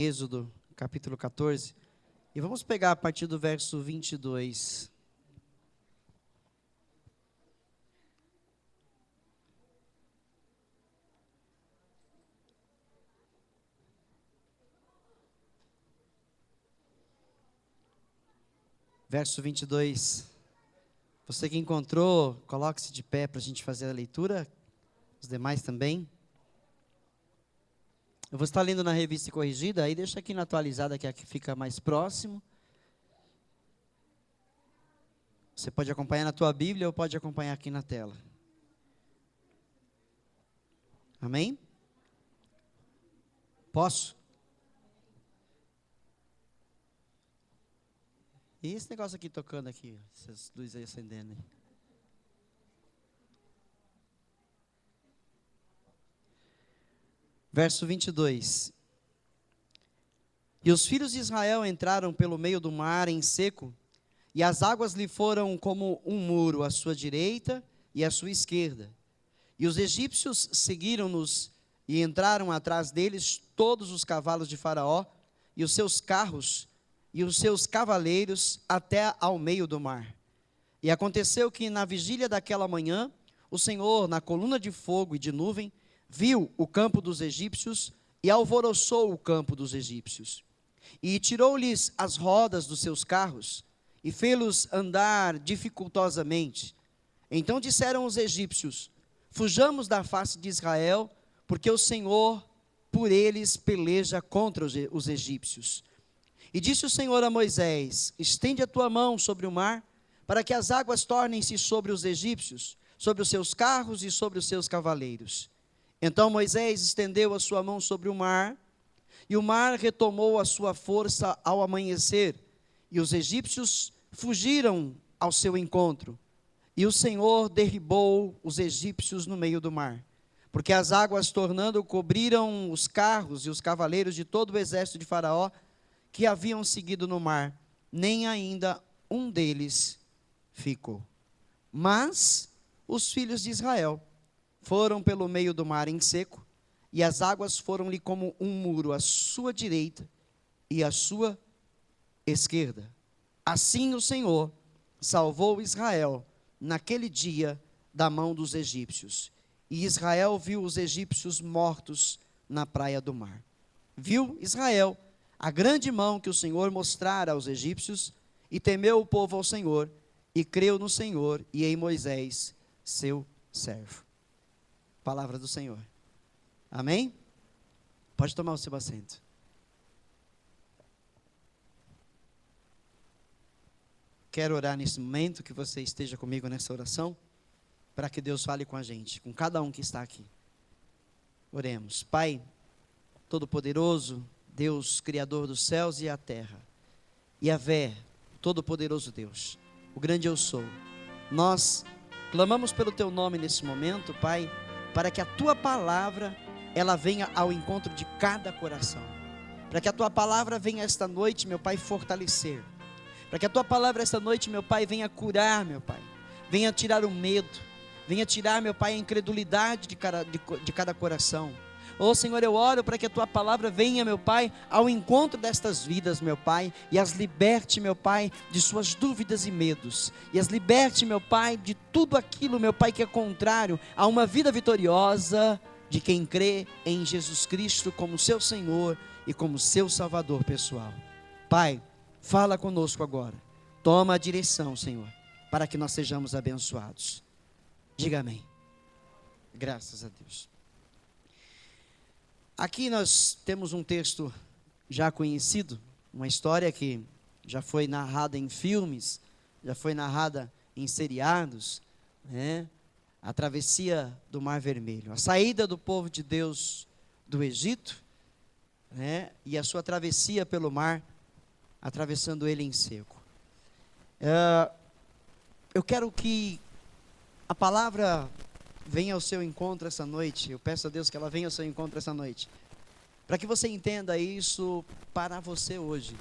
Êxodo, capítulo 14, e vamos pegar a partir do verso 22. Verso 22. Você que encontrou, coloque-se de pé para a gente fazer a leitura, os demais também. Eu vou estar lendo na revista corrigida, aí deixa aqui na atualizada, que aqui fica mais próximo. Você pode acompanhar na tua Bíblia ou pode acompanhar aqui na tela. Amém? Posso? E esse negócio aqui tocando aqui, essas luzes aí acendendo aí. Verso 22. E os filhos de Israel entraram pelo meio do mar em seco, e as águas lhe foram como um muro à sua direita e à sua esquerda. E os egípcios seguiram-nos e entraram atrás deles todos os cavalos de Faraó, e os seus carros, e os seus cavaleiros até ao meio do mar. E aconteceu que na vigília daquela manhã, o Senhor, na coluna de fogo e de nuvem, viu o campo dos egípcios e alvoroçou o campo dos egípcios. E tirou-lhes as rodas dos seus carros e fê-los andar dificultosamente. Então disseram os egípcios: fujamos da face de Israel, porque o Senhor por eles peleja contra os egípcios. E disse o Senhor a Moisés: estende a tua mão sobre o mar, para que as águas tornem-se sobre os egípcios, sobre os seus carros e sobre os seus cavaleiros. Então Moisés estendeu a sua mão sobre o mar, e o mar retomou a sua força ao amanhecer, e os egípcios fugiram ao seu encontro. E o Senhor derribou os egípcios no meio do mar, porque as águas tornando cobriram os carros e os cavaleiros de todo o exército de Faraó, que haviam seguido no mar, nem ainda um deles ficou. Mas os filhos de Israel foram pelo meio do mar em seco, e as águas foram-lhe como um muro à sua direita e à sua esquerda. Assim o Senhor salvou Israel naquele dia da mão dos egípcios. E Israel viu os egípcios mortos na praia do mar. Viu Israel a grande mão que o Senhor mostrara aos egípcios, e temeu o povo ao Senhor, e creu no Senhor e em Moisés, seu servo. Palavra do Senhor. Amém? Pode tomar o seu assento. Quero orar nesse momento, que você esteja comigo nessa oração, para que Deus fale com a gente, com cada um que está aqui. Oremos. Pai Todo-Poderoso, Deus, Criador dos céus e a terra, Yahvé, Todo-Poderoso Deus, o grande eu sou, nós clamamos pelo Teu nome nesse momento, Pai, para que a Tua palavra, ela venha ao encontro de cada coração, para que a Tua palavra venha esta noite, meu Pai, fortalecer, para que a Tua palavra esta noite, meu Pai, venha curar, meu Pai, venha tirar o medo, venha tirar, meu Pai, a incredulidade de cada coração. Oh Senhor, eu oro para que a Tua palavra venha, meu Pai, ao encontro destas vidas, meu Pai, e as liberte, meu Pai, de suas dúvidas e medos, e as liberte, meu Pai, de tudo aquilo, meu Pai, que é contrário a uma vida vitoriosa de quem crê em Jesus Cristo como seu Senhor e como seu Salvador pessoal. Pai, fala conosco agora, toma a direção, Senhor, para que nós sejamos abençoados. Diga amém. Graças a Deus. Aqui nós temos um texto já conhecido, uma história que já foi narrada em filmes, já foi narrada em seriados, né? A travessia do Mar Vermelho, a saída do povo de Deus do Egito, né? E a sua travessia pelo mar, atravessando ele em seco. Eu quero que a palavra venha ao seu encontro essa noite. Eu peço a Deus que ela venha ao seu encontro essa noite, para que você entenda isso para você hoje,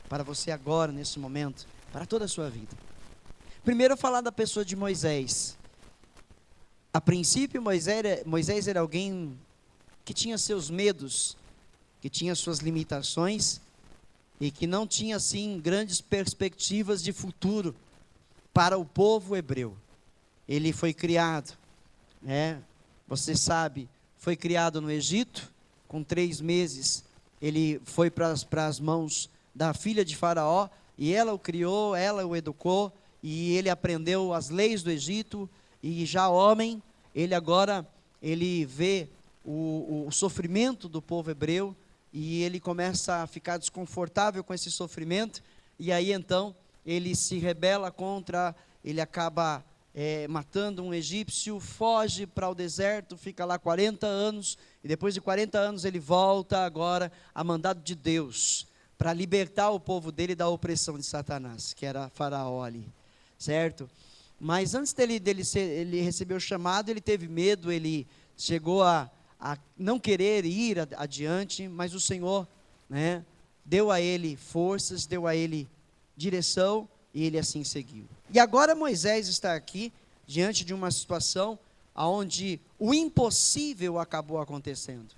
para você agora, nesse momento, para toda a sua vida. Primeiro, falar da pessoa de Moisés. A princípio, Moisés era alguém que tinha seus medos, que tinha suas limitações e que não tinha assim grandes perspectivas de futuro para o povo hebreu. Ele foi criado, você sabe, foi criado no Egito. Com 3 meses ele foi para as mãos da filha de Faraó, e ela o criou, ela o educou, e ele aprendeu as leis do Egito. E já homem, ele vê o sofrimento do povo hebreu, e ele começa a ficar desconfortável com esse sofrimento, e aí então ele se rebela contra, ele acaba matando um egípcio, foge para o deserto, fica lá 40 anos, e depois de 40 anos ele volta agora a mandado de Deus, para libertar o povo dele da opressão de Satanás, que era Faraó ali, certo? Mas antes ele receber o chamado, ele teve medo, ele chegou a não querer ir adiante, mas o Senhor, deu a ele forças, deu a ele direção, e ele assim seguiu. E agora Moisés está aqui, diante de uma situação onde o impossível acabou acontecendo.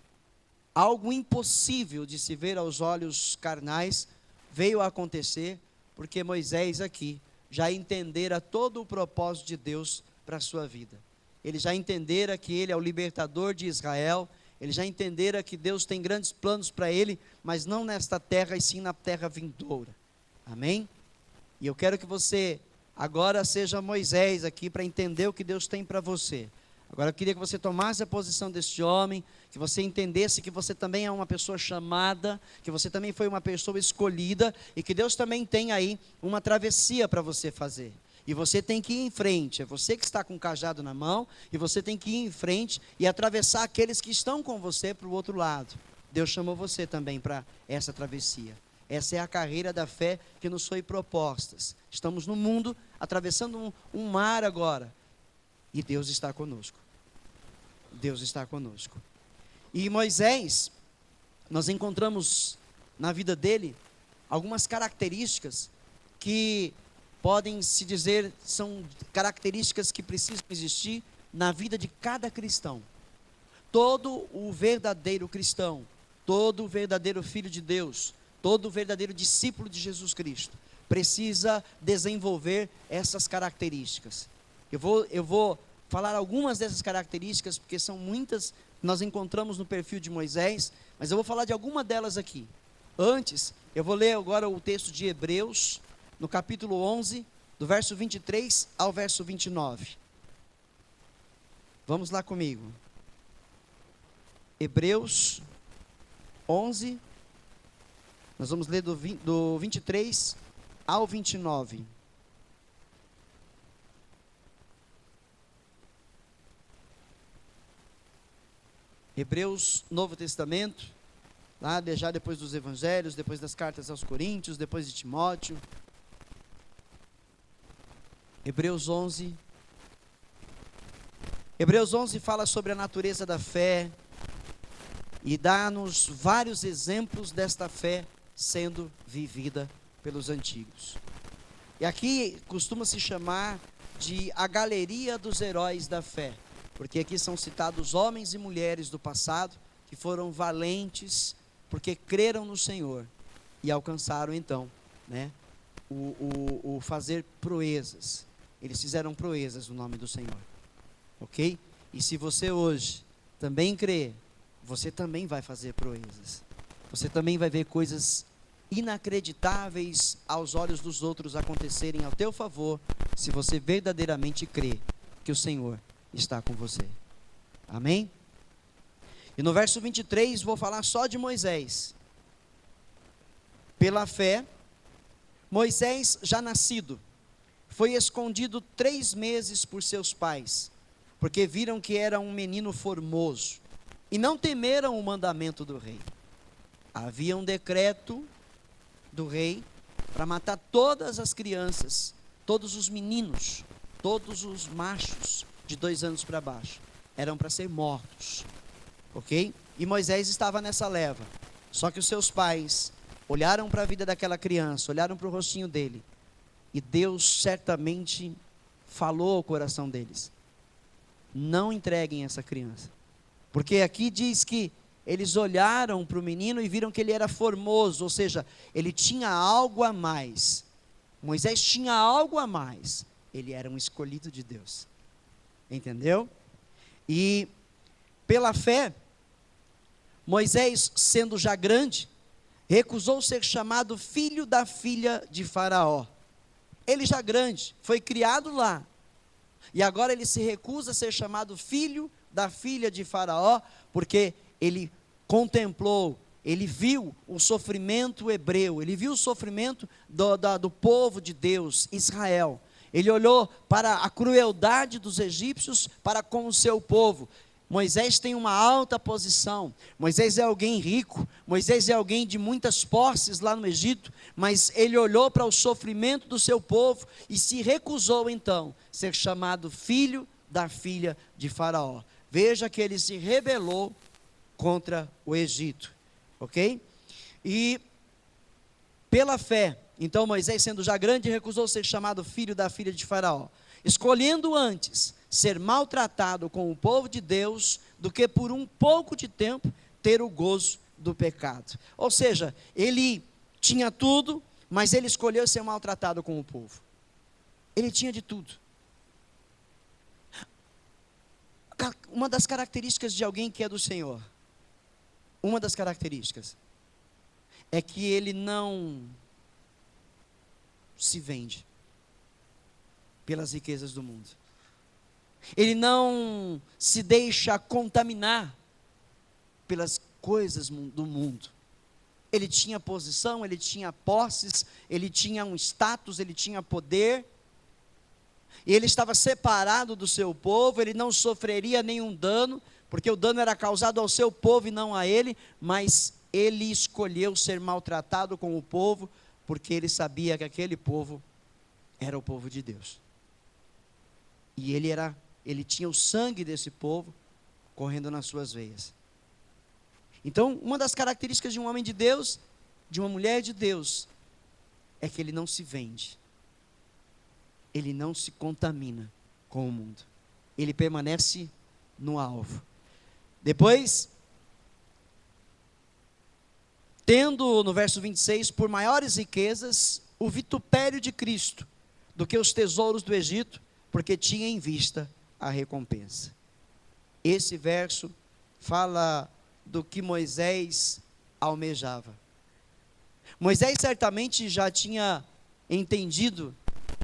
Algo impossível de se ver aos olhos carnais veio a acontecer, porque Moisés aqui já entendera todo o propósito de Deus para a sua vida. Ele já entendera que ele é o libertador de Israel, ele já entendera que Deus tem grandes planos para ele, mas não nesta terra, e sim na terra vindoura. Amém? E eu quero que você agora seja Moisés aqui, para entender o que Deus tem para você. Agora eu queria que você tomasse a posição deste homem, que você entendesse que você também é uma pessoa chamada, que você também foi uma pessoa escolhida, e que Deus também tem aí uma travessia para você fazer. E você tem que ir em frente, é você que está com o cajado na mão, e você tem que ir em frente e atravessar aqueles que estão com você para o outro lado. Deus chamou você também para essa travessia. Essa é a carreira da fé que nos foi proposta. Estamos no mundo, atravessando um mar agora, e Deus está conosco. Deus está conosco. E Moisés, nós encontramos na vida dele algumas características que podem se dizer, são características que precisam existir na vida de cada cristão. Todo o verdadeiro cristão, todo o verdadeiro filho de Deus, todo verdadeiro discípulo de Jesus Cristo precisa desenvolver essas características. Eu vou falar algumas dessas características, porque são muitas que nós encontramos no perfil de Moisés, mas eu vou falar de alguma delas aqui. Antes, eu vou ler agora o texto de Hebreus, no capítulo 11, do verso 23 ao verso 29. Vamos lá comigo. Hebreus 11, nós vamos ler do 23 ao 29. Hebreus, Novo Testamento, lá já depois dos Evangelhos, depois das cartas aos Coríntios, depois de Timóteo. Hebreus 11. Hebreus 11 fala sobre a natureza da fé e dá-nos vários exemplos desta fé sendo vivida pelos antigos. E aqui costuma se chamar de a galeria dos heróis da fé, porque aqui são citados homens e mulheres do passado que foram valentes porque creram no Senhor e alcançaram então, o fazer proezas. Eles fizeram proezas no nome do Senhor, ok? E se você hoje também crê, você também vai fazer proezas. Você também vai ver coisas inacreditáveis aos olhos dos outros acontecerem ao teu favor, se você verdadeiramente crê que o Senhor está com você. Amém? E no verso 23 vou falar só de Moisés. Pela fé, Moisés, já nascido, foi escondido 3 meses por seus pais, porque viram que era um menino formoso, e não temeram o mandamento do rei. Havia um decreto do rei para matar todas as crianças, todos os meninos, todos os machos de 2 anos para baixo, eram para ser mortos, ok? E Moisés estava nessa leva, só que os seus pais olharam para a vida daquela criança, olharam para o rostinho dele, e Deus certamente falou ao coração deles: não entreguem essa criança, porque aqui diz que eles olharam para o menino e viram que ele era formoso, ou seja, ele tinha algo a mais. Moisés tinha algo a mais. Ele era um escolhido de Deus. Entendeu? E pela fé, Moisés, sendo já grande, recusou ser chamado filho da filha de Faraó. Ele já grande, foi criado lá. E agora ele se recusa a ser chamado filho da filha de Faraó, porque ele contemplou, ele viu o sofrimento hebreu, ele viu o sofrimento do povo de Deus, Israel. Ele olhou para a crueldade dos egípcios para com o seu povo. Moisés tem uma alta posição, Moisés é alguém rico, Moisés é alguém de muitas posses lá no Egito, mas ele olhou para o sofrimento do seu povo e se recusou então a ser chamado filho da filha de Faraó. Veja que ele se rebelou contra o Egito, ok? E pela fé, então Moisés, sendo já grande, recusou ser chamado filho da filha de Faraó, escolhendo antes ser maltratado com o povo de Deus, do que por um pouco de tempo ter o gozo do pecado. Ou seja, ele tinha tudo, mas ele escolheu ser maltratado com o povo. Ele tinha de tudo. Uma das características de alguém que é do Senhor, uma das características, é que ele não se vende pelas riquezas do mundo. Ele não se deixa contaminar pelas coisas do mundo. Ele tinha posição, ele tinha posses, ele tinha um status, ele tinha poder. E ele estava separado do seu povo, ele não sofreria nenhum dano, porque o dano era causado ao seu povo e não a ele, mas ele escolheu ser maltratado com o povo, porque ele sabia que aquele povo era o povo de Deus. E ele tinha o sangue desse povo correndo nas suas veias. Então, uma das características de um homem de Deus, de uma mulher de Deus, é que ele não se vende. Ele não se contamina com o mundo. Ele permanece no alvo. Depois, tendo, no verso 26, por maiores riquezas, o vitupério de Cristo, do que os tesouros do Egito, porque tinha em vista a recompensa. Esse verso fala do que Moisés almejava. Moisés certamente já tinha entendido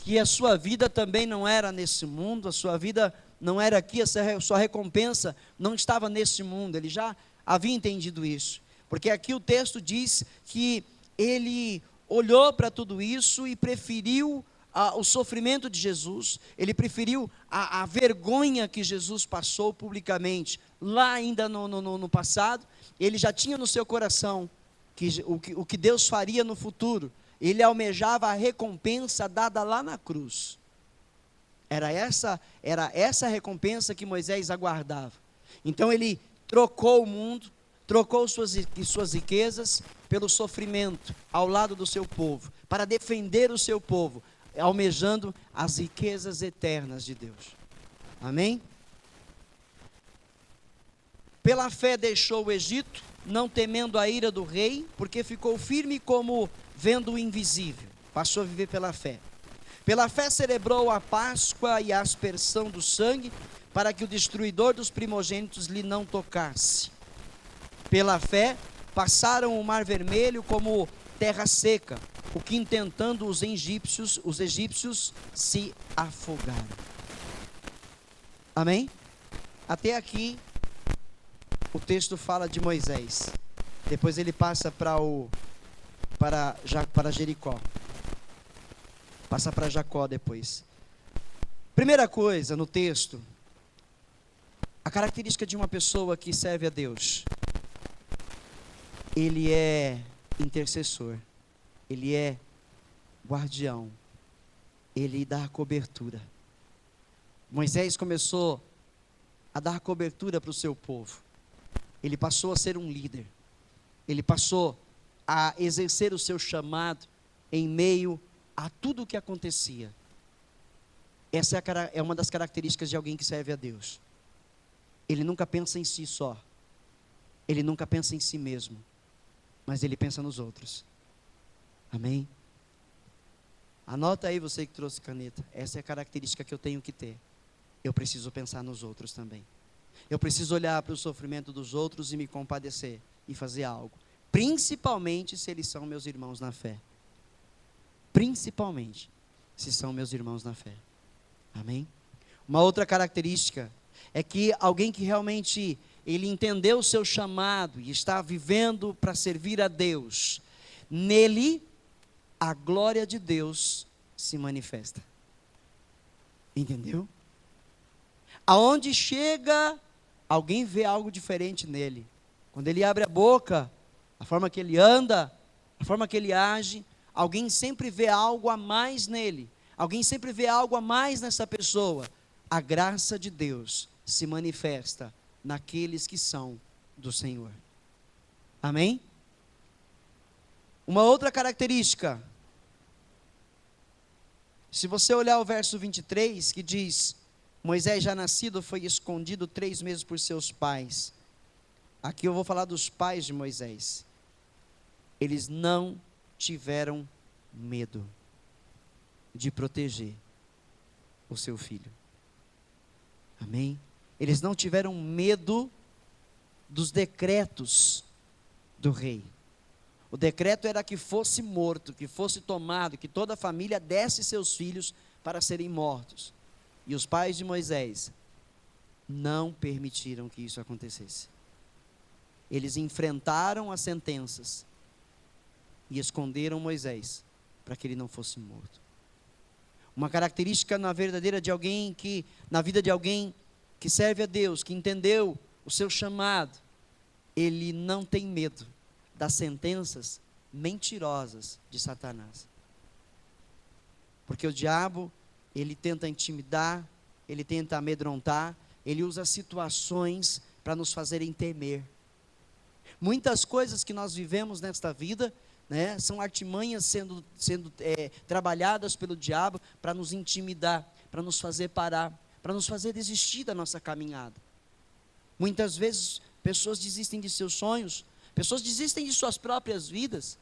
que a sua vida também não era nesse mundo, a sua vida não era aqui, a sua recompensa não estava nesse mundo. Ele já havia entendido isso, porque aqui o texto diz que ele olhou para tudo isso e preferiu o sofrimento de Jesus, ele preferiu a vergonha que Jesus passou publicamente. Lá ainda no passado, ele já tinha no seu coração o que Deus faria no futuro. Ele almejava a recompensa dada lá na cruz. Era essa a recompensa que Moisés aguardava. Então ele trocou o mundo, trocou suas riquezas pelo sofrimento ao lado do seu povo, para defender o seu povo, almejando as riquezas eternas de Deus. Amém? Pela fé deixou o Egito, não temendo a ira do rei, porque ficou firme como vendo o invisível. Passou a viver pela fé. Pela fé celebrou a Páscoa e a aspersão do sangue, para que o destruidor dos primogênitos lhe não tocasse. Pela fé passaram o mar vermelho como terra seca, o que intentando os egípcios se afogaram. Amém? Até aqui o texto fala de Moisés. Depois ele passa para Jericó. Passa para Jacó depois. Primeira coisa no texto, a característica de uma pessoa que serve a Deus: ele é intercessor, ele é guardião, ele dá cobertura. Moisés começou a dar cobertura para o seu povo. Ele passou a ser um líder. Ele passou a exercer o seu chamado em meio a tudo o que acontecia. Essa é uma das características de alguém que serve a Deus. Ele nunca pensa em si só. ele nunca pensa em si mesmo, mas ele pensa nos outros. Amém? Anota aí, você que trouxe caneta. Essa é a característica que eu tenho que ter. Eu preciso pensar nos outros também. Eu preciso olhar para o sofrimento dos outros e me compadecer e fazer algo. Principalmente se eles são meus irmãos na fé. Principalmente se são meus irmãos na fé. Amém? Uma outra característica é que alguém que realmente ele entendeu o seu chamado e está vivendo para servir a Deus, nele a glória de Deus se manifesta. Entendeu? Aonde chega, alguém vê algo diferente nele. Quando ele abre a boca, a forma que ele anda, a forma que ele age, alguém sempre vê algo a mais nele. Alguém sempre vê algo a mais nessa pessoa. A graça de Deus se manifesta naqueles que são do Senhor. Amém? Uma outra característica. Se você olhar o verso 23, que diz: Moisés já nascido foi escondido 3 meses por seus pais. Aqui eu vou falar dos pais de Moisés. Eles não tiveram medo de proteger o seu filho. Amém? Eles não tiveram medo dos decretos do rei. O decreto era que fosse morto, que fosse tomado, que toda a família desse seus filhos para serem mortos. E os pais de Moisés não permitiram que isso acontecesse. Eles enfrentaram as sentenças e esconderam Moisés para que ele não fosse morto. Uma característica na vida de alguém que serve a Deus, que entendeu o seu chamado, ele não tem medo das sentenças mentirosas de Satanás. Porque o diabo, ele tenta intimidar, ele tenta amedrontar, ele usa situações para nos fazerem temer. Muitas coisas que nós vivemos nesta vida, né, são artimanhas sendo trabalhadas pelo diabo para nos intimidar, para nos fazer parar, para nos fazer desistir da nossa caminhada. Muitas vezes pessoas desistem de seus sonhos, pessoas desistem de suas próprias vidas.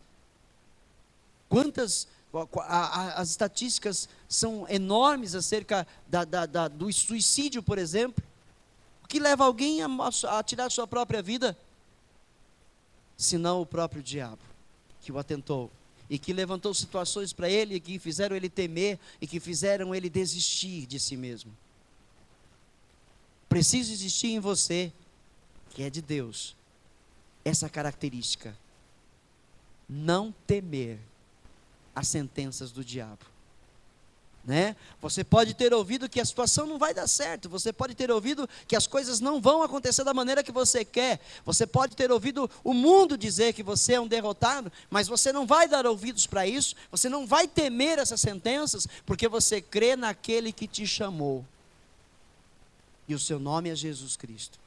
As estatísticas são enormes acerca do suicídio, por exemplo. O que leva alguém a tirar sua própria vida? Senão o próprio diabo, que o atentou, e que levantou situações para ele, e que fizeram ele temer, e que fizeram ele desistir de si mesmo. Precisa existir em você, que é de Deus, essa característica: não temer as sentenças do diabo. Né? Você pode ter ouvido que a situação não vai dar certo, você pode ter ouvido que as coisas não vão acontecer da maneira que você quer, você pode ter ouvido o mundo dizer que você é um derrotado, mas você não vai dar ouvidos para isso, você não vai temer essas sentenças, porque você crê naquele que te chamou, e o seu nome é Jesus Cristo.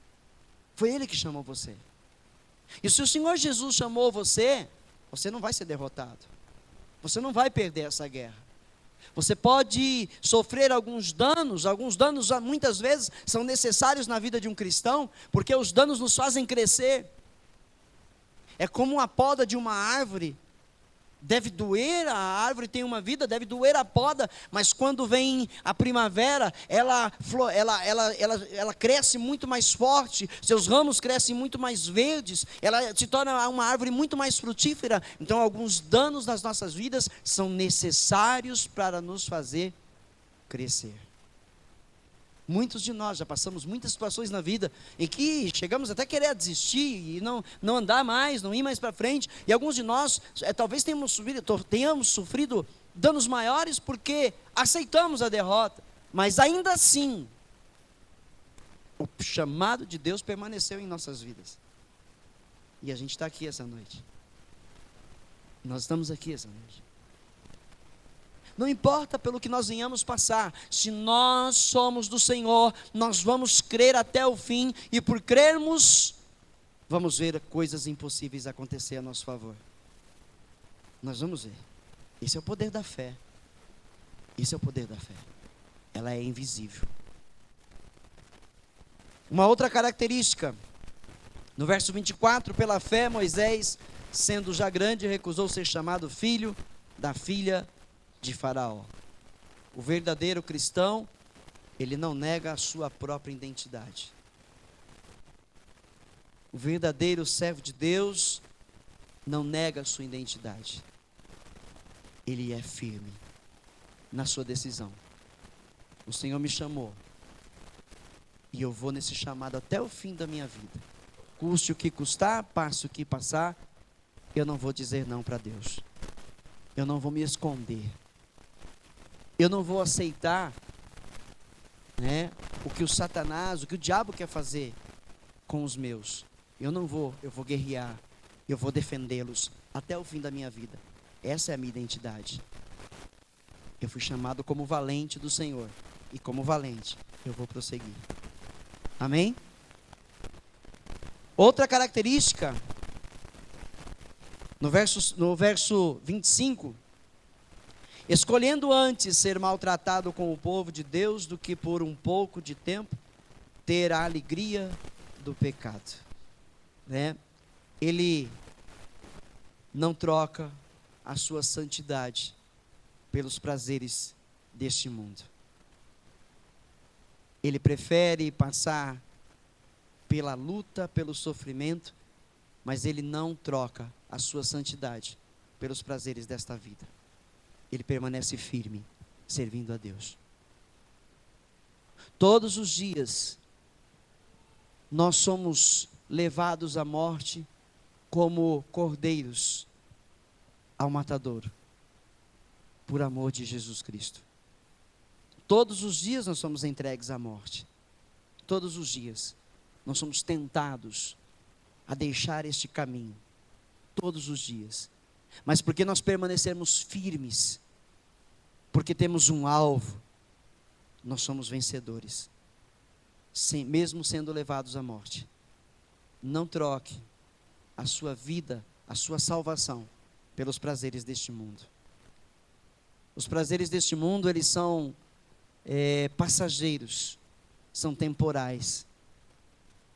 Foi Ele que chamou você, e se o Senhor Jesus chamou você, você não vai ser derrotado, você não vai perder essa guerra. Você pode sofrer alguns danos muitas vezes são necessários na vida de um cristão, porque os danos nos fazem crescer. É como a poda de uma árvore. Deve doer, a árvore tem uma vida, deve doer a poda, mas quando vem a primavera, ela cresce muito mais forte, seus ramos crescem muito mais verdes, ela se torna uma árvore muito mais frutífera. Então alguns danos nas nossas vidas são necessários para nos fazer crescer. Muitos de nós já passamos muitas situações na vida em que chegamos até a querer desistir e não andar mais, não ir mais para frente. E alguns de nós talvez tenhamos sofrido danos maiores porque aceitamos a derrota. Mas ainda assim, o chamado de Deus permaneceu em nossas vidas. E a gente está aqui essa noite. Nós estamos aqui essa noite. Não importa pelo que nós venhamos passar, se nós somos do Senhor, nós vamos crer até o fim, e por crermos, vamos ver coisas impossíveis acontecer a nosso favor. Nós vamos ver. Esse é o poder da fé. Esse é o poder da fé. Ela é invisível. Uma outra característica, No verso 24, pela fé, Moisés, sendo já grande, recusou ser chamado filho da filha de Faraó. O verdadeiro cristão, ele não nega a sua própria identidade. O verdadeiro servo de Deus não nega a sua identidade. Ele é firme na sua decisão. O Senhor me chamou e eu vou nesse chamado até o fim da minha vida. Custe o que custar, passe o que passar, eu não vou dizer não para Deus. Eu não vou me esconder. Eu não vou aceitar, o que o Satanás, o que o diabo quer fazer com os meus. Eu vou guerrear, eu vou defendê-los até o fim da minha vida. Essa é a minha identidade. Eu fui chamado como valente do Senhor, e como valente eu vou prosseguir. Amém? Outra característica, no verso 25, escolhendo antes ser maltratado com o povo de Deus do que por um pouco de tempo ter a alegria do pecado. Ele não troca a sua santidade pelos prazeres deste mundo. Ele prefere passar pela luta, pelo sofrimento, mas ele não troca a sua santidade pelos prazeres desta vida. Ele permanece firme, servindo a Deus. Todos os dias, nós somos levados à morte como cordeiros ao matadouro, por amor de Jesus Cristo. Todos os dias nós somos entregues à morte. Todos os dias nós somos tentados a deixar este caminho. Todos os dias. Mas porque nós permanecermos firmes, porque temos um alvo, nós somos vencedores, mesmo sendo levados à morte. Não troque a sua vida, a sua salvação, pelos prazeres deste mundo. Os prazeres deste mundo, eles são passageiros, são temporais,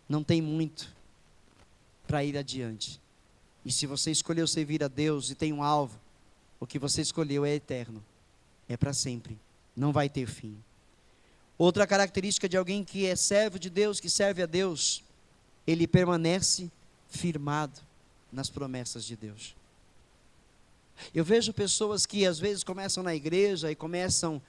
não tem muito para ir adiante. E se você escolheu servir a Deus e tem um alvo, o que você escolheu é eterno, é para sempre, não vai ter fim. Outra característica de alguém que é servo de Deus, que serve a Deus, ele permanece firmado nas promessas de Deus. Eu vejo pessoas que às vezes começam na igreja e começam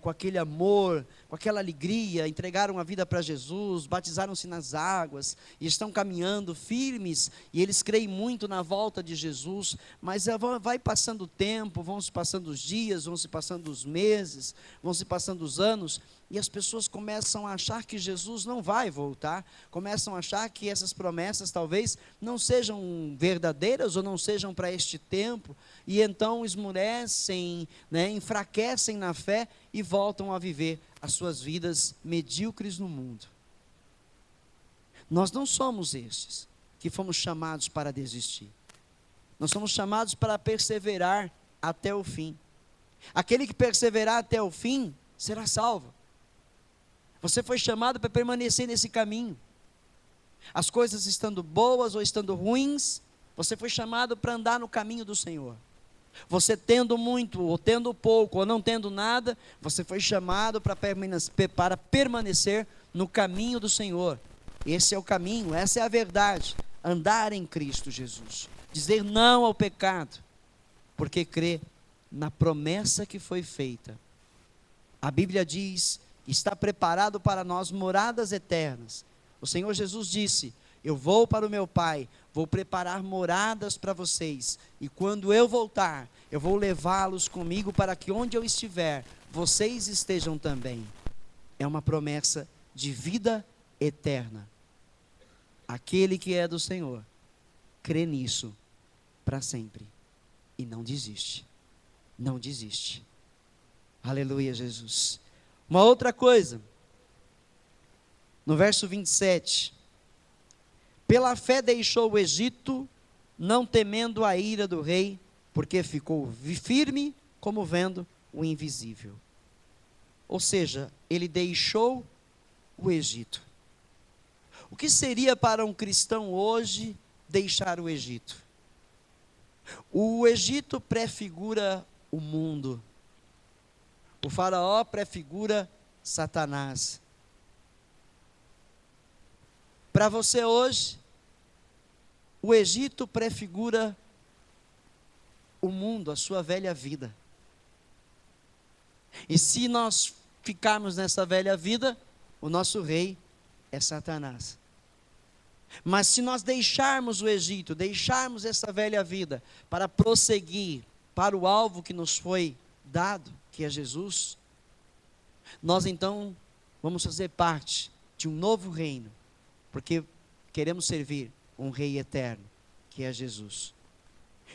com aquele amor, com aquela alegria, entregaram a vida para Jesus, batizaram-se nas águas, e estão caminhando firmes, e eles creem muito na volta de Jesus, mas vai passando o tempo, vão se passando os dias, vão se passando os meses, vão se passando os anos, e as pessoas começam a achar que Jesus não vai voltar, começam a achar que essas promessas talvez não sejam verdadeiras, ou não sejam para este tempo, e então esmurecem, enfraquecem na fé, e voltam a viver as suas vidas medíocres no mundo. Nós não somos estes que fomos chamados para desistir. Nós somos chamados para perseverar até o fim. Aquele que perseverar até o fim será salvo. Você foi chamado para permanecer nesse caminho. As coisas estando boas ou estando ruins, você foi chamado para andar no caminho do Senhor. Você tendo muito, ou tendo pouco, ou não tendo nada, você foi chamado para permanecer no caminho do Senhor. Esse é o caminho, essa é a verdade. Andar em Cristo Jesus. Dizer não ao pecado, porque crê na promessa que foi feita. A Bíblia diz, está preparado para nós moradas eternas. O Senhor Jesus disse, eu vou para o meu Pai, vou preparar moradas para vocês, e quando eu voltar, eu vou levá-los comigo para que onde eu estiver, vocês estejam também. É uma promessa de vida eterna. Aquele que é do Senhor, crê nisso para sempre, e não desiste, não desiste. Aleluia, Jesus. Uma outra coisa, no verso 27, pela fé deixou o Egito, não temendo a ira do rei, porque ficou firme como vendo o invisível. Ou seja, ele deixou o Egito. O que seria para um cristão hoje deixar o Egito? O Egito prefigura o mundo. O faraó prefigura Satanás. Para você hoje, o Egito prefigura o mundo, a sua velha vida. E se nós ficarmos nessa velha vida, o nosso rei é Satanás. Mas se nós deixarmos o Egito, deixarmos essa velha vida, para prosseguir para o alvo que nos foi dado, que é Jesus, nós então vamos fazer parte de um novo reino, porque queremos servir um rei eterno, que é Jesus.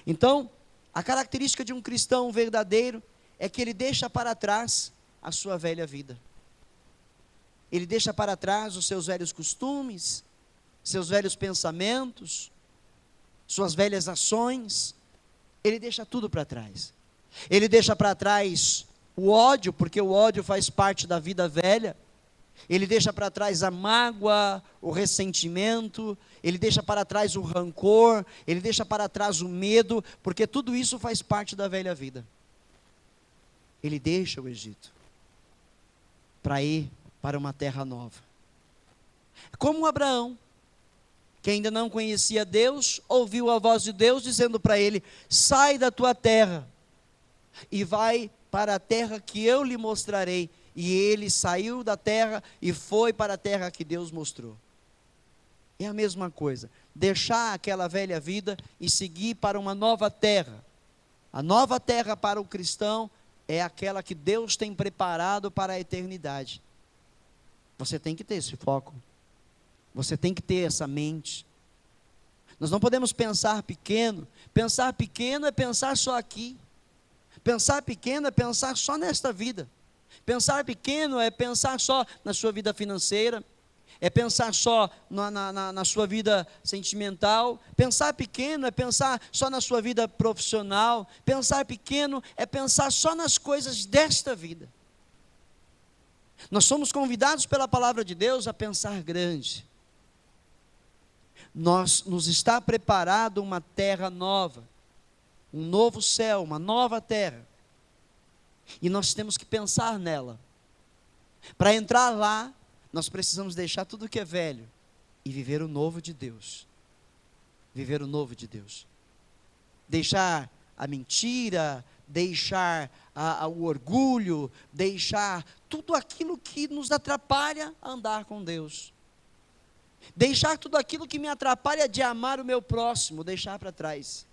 Então, a característica de um cristão verdadeiro é que ele deixa para trás a sua velha vida. Ele deixa para trás os seus velhos costumes, seus velhos pensamentos, suas velhas ações. Ele deixa tudo para trás. Ele deixa para trás o ódio, porque o ódio faz parte da vida velha. Ele deixa para trás a mágoa, o ressentimento, ele deixa para trás o rancor, ele deixa para trás o medo, porque tudo isso faz parte da velha vida. Ele deixa o Egito para ir para uma terra nova. Como Abraão, que ainda não conhecia Deus, ouviu a voz de Deus dizendo para ele: sai da tua terra e vai para a terra que eu lhe mostrarei. E ele saiu da terra e foi para a terra que Deus mostrou. É a mesma coisa, deixar aquela velha vida e seguir para uma nova terra. A nova terra para o cristão é aquela que Deus tem preparado para a eternidade. Você tem que ter esse foco. Você tem que ter essa mente. Nós não podemos pensar pequeno. Pensar pequeno é pensar só aqui. Pensar pequeno é pensar só nesta vida. Pensar pequeno é pensar só na sua vida financeira, é pensar só na sua vida sentimental. Pensar pequeno é pensar só na sua vida profissional. Pensar pequeno é pensar só nas coisas desta vida. Nós somos convidados pela palavra de Deus a pensar grande. Nos está preparado uma terra nova, um novo céu, uma nova terra. E nós temos que pensar nela. Para entrar lá, nós precisamos deixar tudo que é velho e viver o novo de Deus. Viver o novo de Deus. Deixar a mentira, deixar o orgulho, deixar tudo aquilo que nos atrapalha a andar com Deus. Deixar tudo aquilo que me atrapalha de amar o meu próximo, deixar para trás.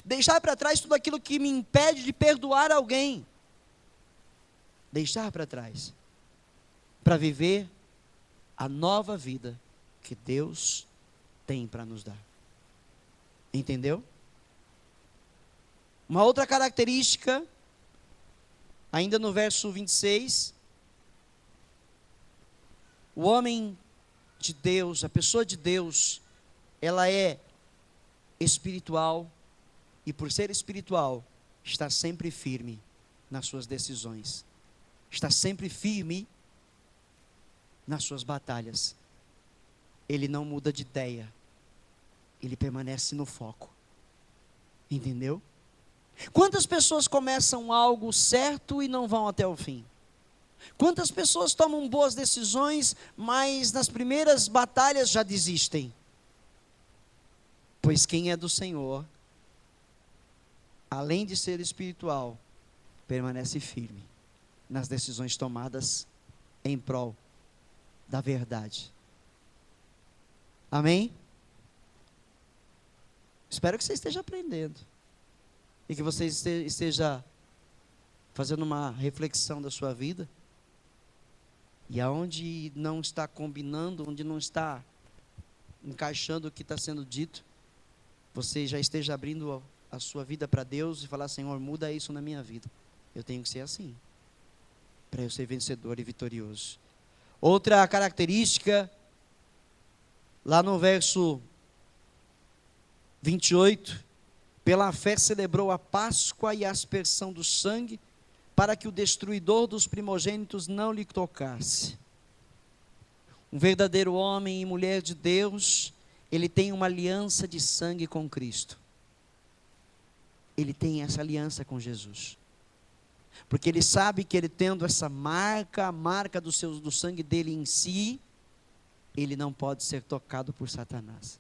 Deixar para trás tudo aquilo que me impede de perdoar alguém. Deixar para trás. Para viver a nova vida que Deus tem para nos dar. Entendeu? Uma outra característica, ainda no verso 26, o homem de Deus, a pessoa de Deus, ela é espiritual. E por ser espiritual, está sempre firme nas suas decisões. Está sempre firme nas suas batalhas. Ele não muda de ideia. Ele permanece no foco. Entendeu? Quantas pessoas começam algo certo e não vão até o fim? Quantas pessoas tomam boas decisões, mas nas primeiras batalhas já desistem? Pois quem é do Senhor, além de ser espiritual, permanece firme nas decisões tomadas em prol da verdade. Amém? Espero que você esteja aprendendo e que você esteja fazendo uma reflexão da sua vida, e aonde não está combinando, onde não está encaixando o que está sendo dito, você já esteja abrindo a sua vida para Deus e falar: Senhor, muda isso na minha vida. Eu tenho que ser assim, para eu ser vencedor e vitorioso. Outra característica, lá no verso 28, pela fé celebrou a Páscoa e a aspersão do sangue, para que o destruidor dos primogênitos não lhe tocasse. Um verdadeiro homem e mulher de Deus, ele tem uma aliança de sangue com Cristo. Ele tem essa aliança com Jesus. Porque ele sabe que ele tendo essa marca, a marca do sangue dele em si, ele não pode ser tocado por Satanás.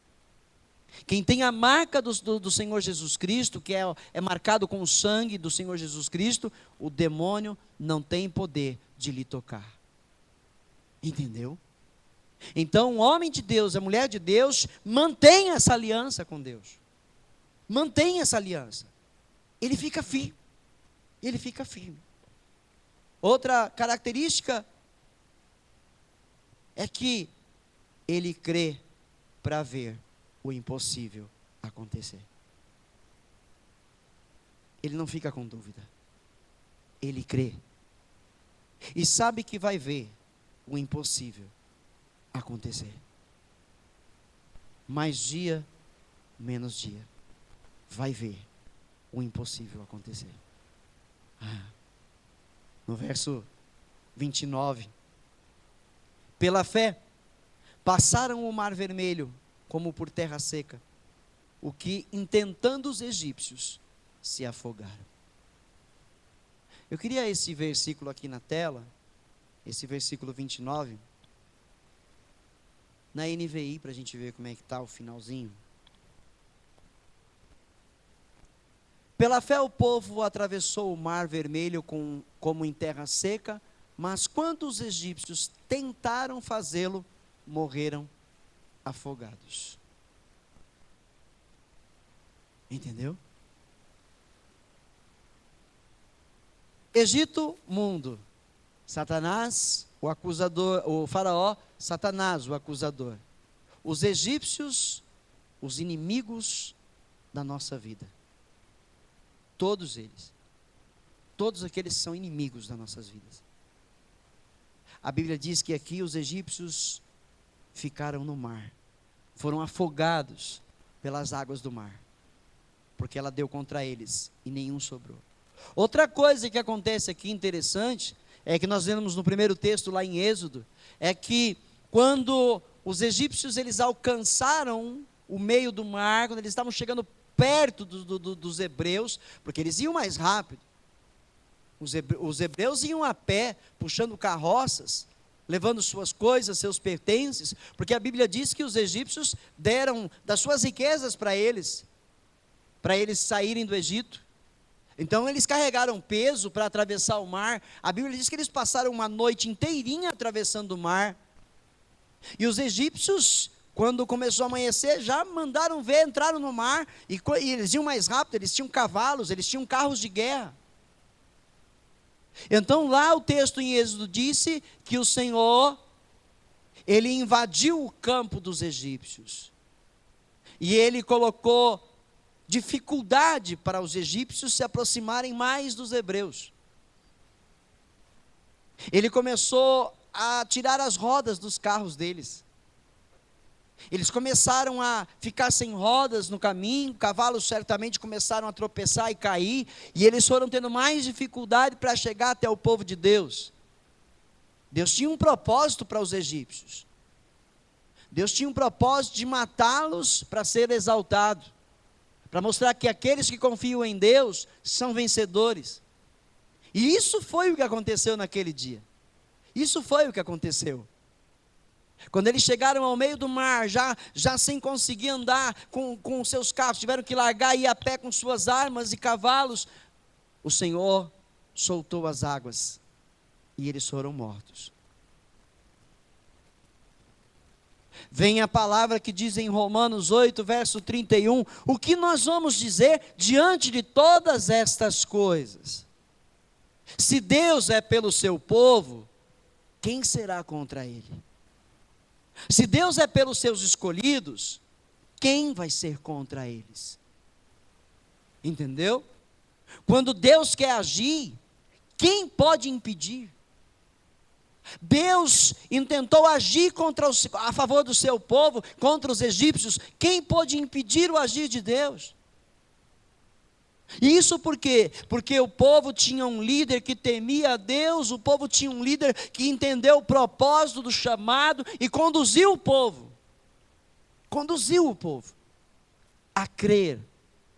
Quem tem a marca do Senhor Jesus Cristo, que é marcado com o sangue do Senhor Jesus Cristo, o demônio não tem poder de lhe tocar. Entendeu? Então, o homem de Deus, a mulher de Deus, mantém essa aliança com Deus. Mantém essa aliança. Ele fica firme. Ele fica firme. Outra característica é que ele crê para ver o impossível acontecer. Ele não fica com dúvida. Ele crê. E sabe que vai ver o impossível acontecer. Mais dia, menos dia. Vai ver o impossível acontecer. No verso 29. Pela fé, passaram o mar vermelho como por terra seca, o que, intentando os egípcios, se afogaram. Eu queria esse versículo aqui na tela, esse versículo 29, na NVI, para a gente ver como é que está o finalzinho. Pela fé o povo atravessou o mar vermelho como em terra seca, mas quando os egípcios tentaram fazê-lo, morreram afogados. Entendeu? Egito, mundo. Satanás, o acusador. O faraó, Satanás, o acusador. Os egípcios, os inimigos da nossa vida. Todos eles. Todos aqueles são inimigos das nossas vidas. A Bíblia diz que aqui os egípcios ficaram no mar. Foram afogados pelas águas do mar. Porque ela deu contra eles e nenhum sobrou. Outra coisa que acontece aqui interessante, é que nós vemos no primeiro texto lá em Êxodo, é que quando os egípcios eles alcançaram o meio do mar, quando eles estavam chegando perto dos hebreus, porque eles iam mais rápido, os hebreus iam a pé, puxando carroças, levando suas coisas, seus pertences, porque a Bíblia diz que os egípcios deram das suas riquezas para eles saírem do Egito. Então eles carregaram peso para atravessar o mar. A Bíblia diz que eles passaram uma noite inteirinha atravessando o mar. E os egípcios, quando começou a amanhecer, já mandaram ver, entraram no mar, e eles iam mais rápido, eles tinham cavalos, eles tinham carros de guerra. Então lá o texto em Êxodo disse que o Senhor, ele invadiu o campo dos egípcios. E ele colocou dificuldade para os egípcios se aproximarem mais dos hebreus. Ele começou a tirar as rodas dos carros deles. Eles começaram a ficar sem rodas no caminho, cavalos certamente começaram a tropeçar e cair, e eles foram tendo mais dificuldade para chegar até o povo de Deus. Deus tinha um propósito para os egípcios. Deus tinha um propósito de matá-los para ser exaltado, para mostrar que aqueles que confiam em Deus são vencedores. E isso foi o que aconteceu naquele dia. Isso foi o que aconteceu. Quando eles chegaram ao meio do mar, já sem conseguir andar com seus carros, tiveram que largar e ir a pé com suas armas e cavalos, o Senhor soltou as águas e eles foram mortos. Vem a palavra que diz em Romanos 8, verso 31, o que nós vamos dizer diante de todas estas coisas? Se Deus é pelo seu povo, quem será contra ele? Se Deus é pelos seus escolhidos, quem vai ser contra eles? Entendeu? Quando Deus quer agir, quem pode impedir? Deus intentou agir a favor do seu povo, contra os egípcios. Quem pode impedir o agir de Deus? E isso por quê? Porque o povo tinha um líder que temia a Deus, o povo tinha um líder que entendeu o propósito do chamado e conduziu o povo a crer,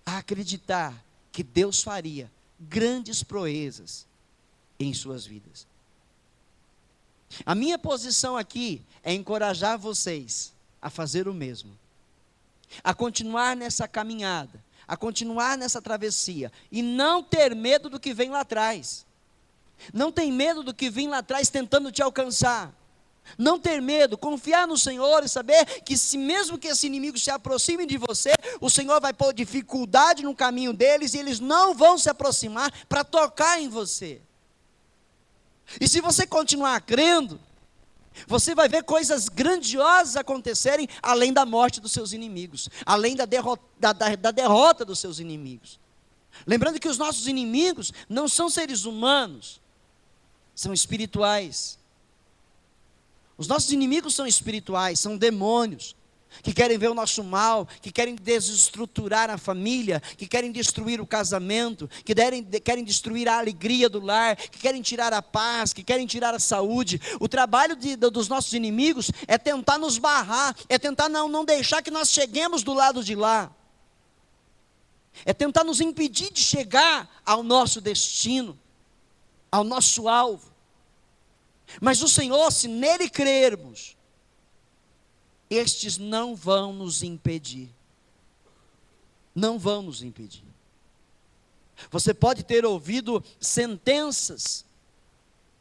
a acreditar que Deus faria grandes proezas em suas vidas. A minha posição aqui é encorajar vocês a fazer o mesmo, a continuar nessa caminhada, a continuar nessa travessia, e não ter medo do que vem lá atrás. Não tem medo do que vem lá atrás tentando te alcançar. Não ter medo, confiar no Senhor e saber que se mesmo que esse inimigo se aproxime de você, o Senhor vai pôr dificuldade no caminho deles, e eles não vão se aproximar para tocar em você. E se você continuar crendo, você vai ver coisas grandiosas acontecerem, além da morte dos seus inimigos, além da derrota dos seus inimigos. Lembrando que os nossos inimigos não são seres humanos, são espirituais. Os nossos inimigos são espirituais, são demônios, que querem ver o nosso mal, que querem desestruturar a família, que querem destruir o casamento, que querem destruir a alegria do lar, que querem tirar a paz, que querem tirar a saúde. O trabalho dos nossos inimigos é tentar nos barrar, é tentar não deixar que nós cheguemos do lado de lá, é tentar nos impedir de chegar ao nosso destino, ao nosso alvo. Mas o Senhor, se nele crermos, estes não vão nos impedir. Não vão nos impedir. Você pode ter ouvido sentenças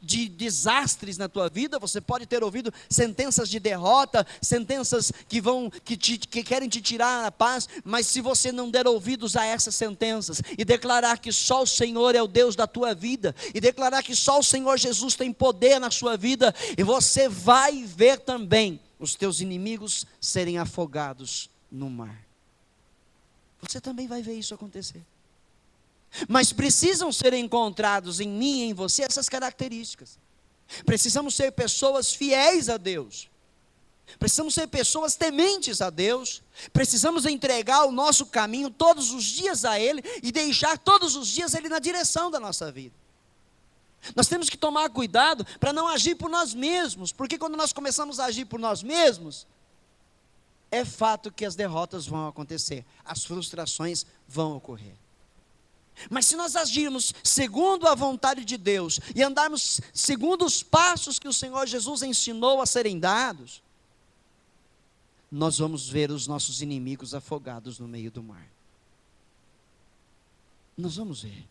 de desastres na tua vida, você pode ter ouvido sentenças de derrota, sentenças que querem te tirar a paz, mas se você não der ouvidos a essas sentenças, e declarar que só o Senhor é o Deus da tua vida, e declarar que só o Senhor Jesus tem poder na sua vida, e você vai ver também os teus inimigos serem afogados no mar. Você também vai ver isso acontecer. Mas precisam ser encontrados em mim e em você essas características. Precisamos ser pessoas fiéis a Deus. Precisamos ser pessoas tementes a Deus. Precisamos entregar o nosso caminho todos os dias a Ele e deixar todos os dias Ele na direção da nossa vida. Nós temos que tomar cuidado para não agir por nós mesmos, porque quando nós começamos a agir por nós mesmos, é fato que as derrotas vão acontecer, as frustrações vão ocorrer. Mas se nós agirmos segundo a vontade de Deus e andarmos segundo os passos que o Senhor Jesus ensinou a serem dados, nós vamos ver os nossos inimigos afogados no meio do mar. Nós vamos ver.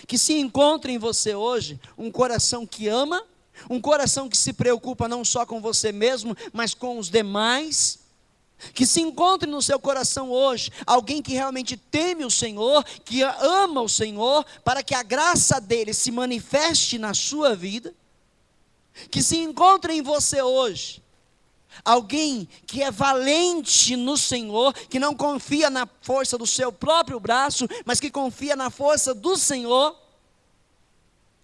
Que se encontre em você hoje um coração que ama, um coração que se preocupa não só com você mesmo, mas com os demais. Que se encontre no seu coração hoje alguém que realmente teme o Senhor, que ama o Senhor, para que a graça dele se manifeste na sua vida. Que se encontre em você hoje alguém que é valente no Senhor, que não confia na força do seu próprio braço, mas que confia na força do Senhor,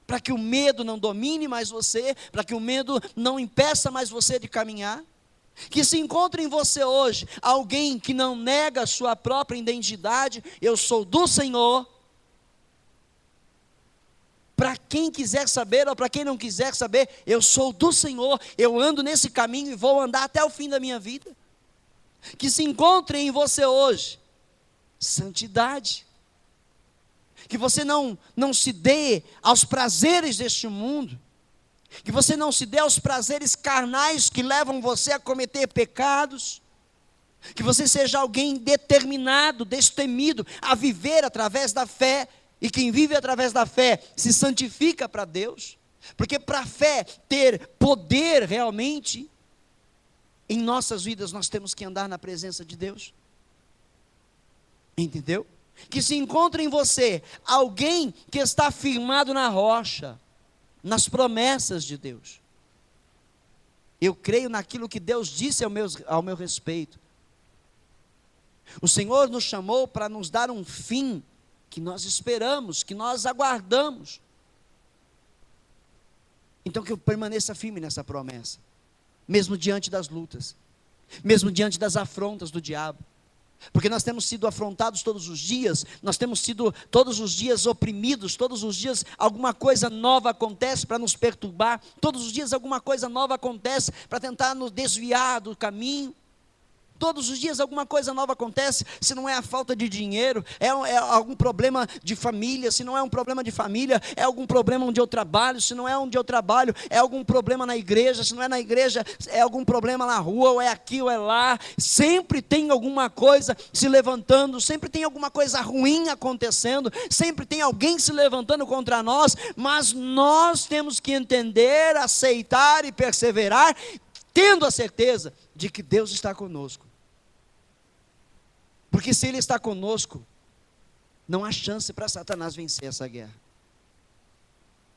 para que o medo não domine mais você, para que o medo não impeça mais você de caminhar. Que se encontre em você hoje alguém que não nega a sua própria identidade, eu sou do Senhor. Para quem quiser saber ou para quem não quiser saber, eu sou do Senhor, eu ando nesse caminho e vou andar até o fim da minha vida. Que se encontre em você hoje santidade. Que você não se dê aos prazeres deste mundo. Que você não se dê aos prazeres carnais que levam você a cometer pecados. Que você seja alguém determinado, destemido a viver através da fé. E quem vive através da fé se santifica para Deus. Porque para a fé ter poder realmente em nossas vidas, nós temos que andar na presença de Deus. Entendeu? Que se encontre em você alguém que está firmado na rocha, nas promessas de Deus. Eu creio naquilo que Deus disse ao meu respeito. O Senhor nos chamou para nos dar um fim que nós esperamos, que nós aguardamos. Então que eu permaneça firme nessa promessa, mesmo diante das lutas, mesmo diante das afrontas do diabo, Porque nós temos sido afrontados todos os dias, nós temos sido todos os dias oprimidos, todos os dias alguma coisa nova acontece para nos perturbar, todos os dias alguma coisa nova acontece para tentar nos desviar do caminho. Todos os dias alguma coisa nova acontece. Se não é a falta de dinheiro, é algum problema de família. Se não é um problema de família, é algum problema onde eu trabalho. Se não é onde eu trabalho, é algum problema na igreja. Se não é na igreja, é algum problema na rua, ou é aqui, ou é lá. Sempre tem alguma coisa se levantando, sempre tem alguma coisa ruim acontecendo, sempre tem alguém se levantando contra nós, mas nós temos que entender, aceitar e perseverar, tendo a certeza de que Deus está conosco. Porque se Ele está conosco, não há chance para Satanás vencer essa guerra.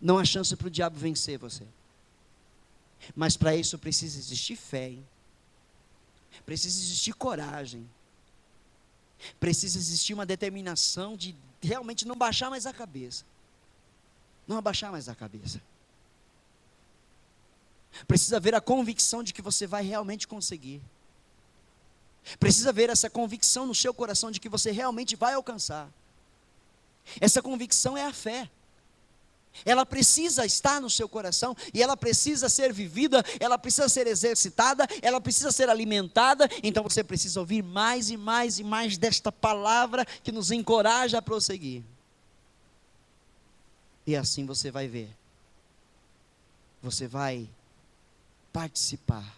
Não há chance para o diabo vencer você. Mas para isso precisa existir fé, hein? Precisa existir coragem. Precisa existir uma determinação de realmente não baixar mais a cabeça. Não abaixar mais a cabeça. Precisa haver a convicção de que você vai realmente conseguir. Precisa haver essa convicção no seu coração de que você realmente vai alcançar. Essa convicção é a fé. Ela precisa estar no seu coração e ela precisa ser vivida, ela precisa ser exercitada, ela precisa ser alimentada. Então você precisa ouvir mais e mais e mais desta palavra que nos encoraja a prosseguir. E assim você vai ver. Você vai participar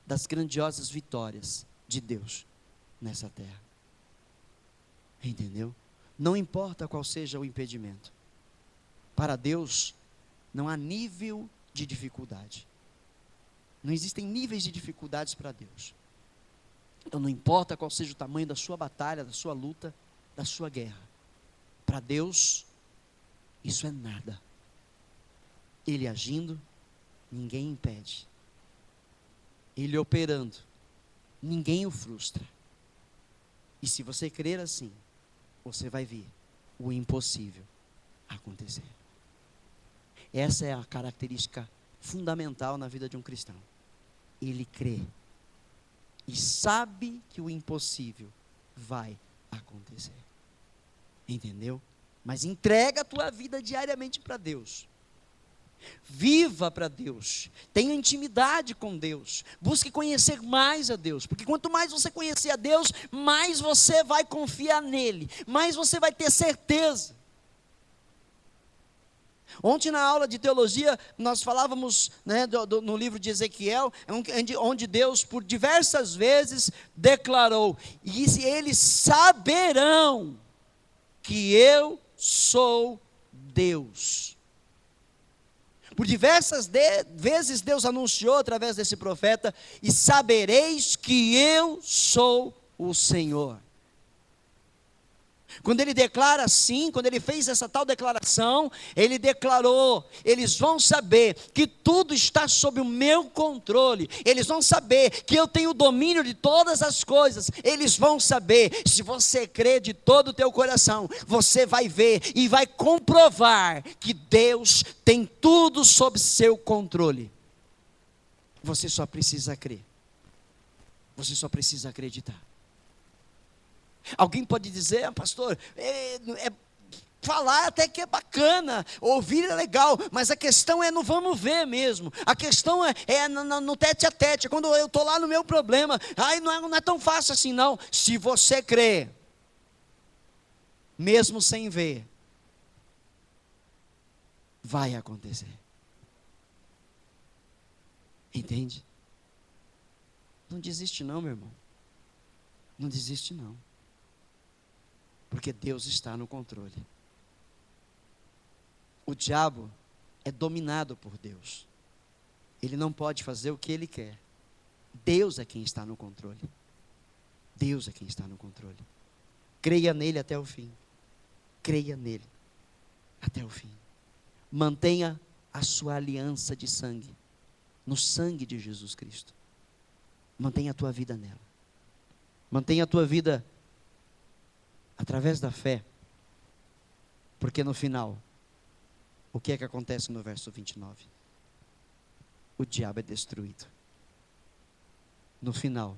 das grandiosas vitórias de Deus nessa terra. Entendeu? Não importa qual seja o impedimento. Para Deus não há nível de dificuldade. Não existem níveis de dificuldades para Deus. Então não importa qual seja o tamanho da sua batalha, da sua luta, da sua guerra. Para Deus, isso é nada. Ele agindo, ninguém impede. Ele operando, ninguém o frustra. E se você crer assim, você vai ver o impossível acontecer. Essa é a característica fundamental na vida de um cristão. Ele crê e sabe que o impossível vai acontecer. Entendeu? Mas entrega a tua vida diariamente para Deus. Viva para Deus, tenha intimidade com Deus, busque conhecer mais a Deus, porque quanto mais você conhecer a Deus, mais você vai confiar nele, mais você vai ter certeza. Ontem na aula de teologia nós falávamos, no livro de Ezequiel, onde Deus por diversas vezes declarou, e eles saberão que eu sou Deus. Por diversas vezes Deus anunciou através desse profeta, e sabereis que eu sou o Senhor. Quando ele declara assim, quando ele fez essa tal declaração, ele declarou, eles vão saber que tudo está sob o meu controle, eles vão saber que eu tenho domínio de todas as coisas, eles vão saber. Se você crer de todo o teu coração, você vai ver e vai comprovar que Deus tem tudo sob seu controle. Você só precisa crer, você só precisa acreditar. Alguém pode dizer, pastor, falar até que é bacana, ouvir é legal, mas a questão é no vamos ver mesmo, a questão é no tete a tete, quando eu estou lá no meu problema, não é tão fácil assim não. Se você crê, mesmo sem ver, vai acontecer. Entende? Não desiste não, meu irmão, não desiste não. Porque Deus está no controle. O diabo é dominado por Deus. Ele não pode fazer o que ele quer. Deus é quem está no controle. Deus é quem está no controle. Creia nele até o fim. Creia nele até o fim. Mantenha a sua aliança de sangue no sangue de Jesus Cristo. Mantenha a tua vida nela. Mantenha a tua vida através da fé, porque no final, o que é que acontece no verso 29? O diabo é destruído. No final,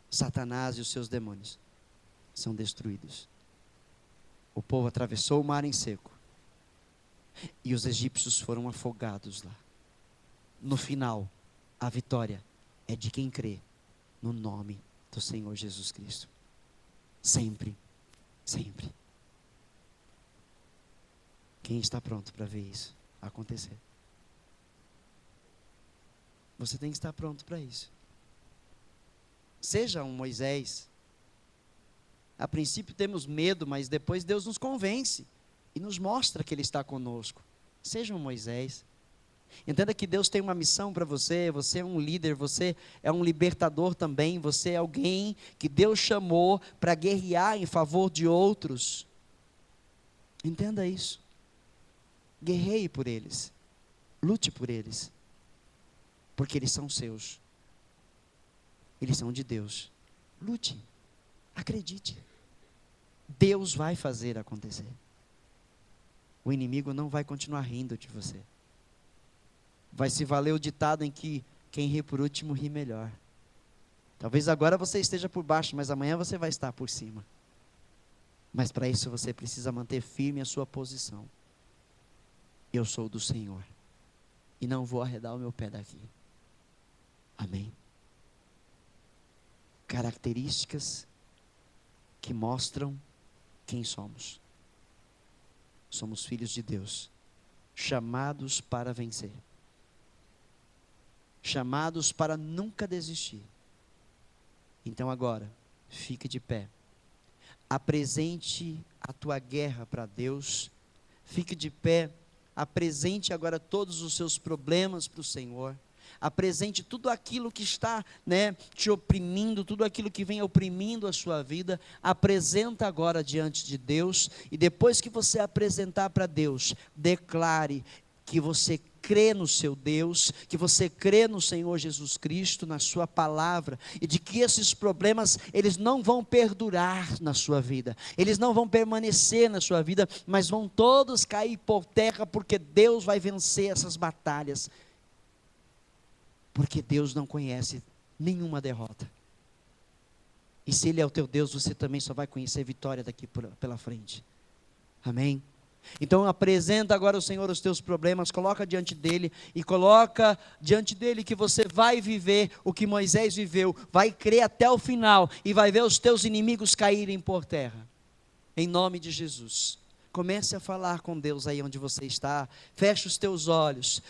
Satanás e os seus demônios são destruídos. O povo atravessou o mar em seco e os egípcios foram afogados lá. No final, a vitória é de quem crê no nome do Senhor Jesus Cristo. Sempre, sempre. Quem está pronto para ver isso acontecer? Você tem que estar pronto para isso. Seja um Moisés. A princípio temos medo, mas depois Deus nos convence e nos mostra que Ele está conosco. Seja um Moisés. Entenda que Deus tem uma missão para você. Você é um líder, você é um libertador também. Você é alguém que Deus chamou para guerrear em favor de outros. Entenda isso. Guerreie por eles. Lute por eles. Porque eles são seus. Eles são de Deus. Lute. Acredite. Deus vai fazer acontecer. O inimigo não vai continuar rindo de você. Vai se valer o ditado em que quem ri por último ri melhor. Talvez agora você esteja por baixo, mas amanhã você vai estar por cima. Mas para isso você precisa manter firme a sua posição. Eu sou do Senhor e não vou arredar o meu pé daqui. Amém? Características que mostram quem somos. Somos filhos de Deus, chamados para vencer. Chamados para nunca desistir. Então agora, fique de pé. Apresente a tua guerra para Deus. Fique de pé. Apresente agora todos os seus problemas para o Senhor. Apresente tudo aquilo que está, te oprimindo, tudo aquilo que vem oprimindo a sua vida. Apresenta agora diante de Deus. E depois que você apresentar para Deus, declare que você crê no seu Deus, que você crê no Senhor Jesus Cristo, na sua palavra, e de que esses problemas, eles não vão perdurar na sua vida, eles não vão permanecer na sua vida, mas vão todos cair por terra, porque Deus vai vencer essas batalhas, porque Deus não conhece nenhuma derrota, e se Ele é o teu Deus, você também só vai conhecer vitória daqui pela frente. Amém? Então apresenta agora ao Senhor os teus problemas, coloca diante dEle, e coloca diante dEle que você vai viver o que Moisés viveu, vai crer até o final, e vai ver os teus inimigos caírem por terra, em nome de Jesus. Comece a falar com Deus aí onde você está, feche os teus olhos,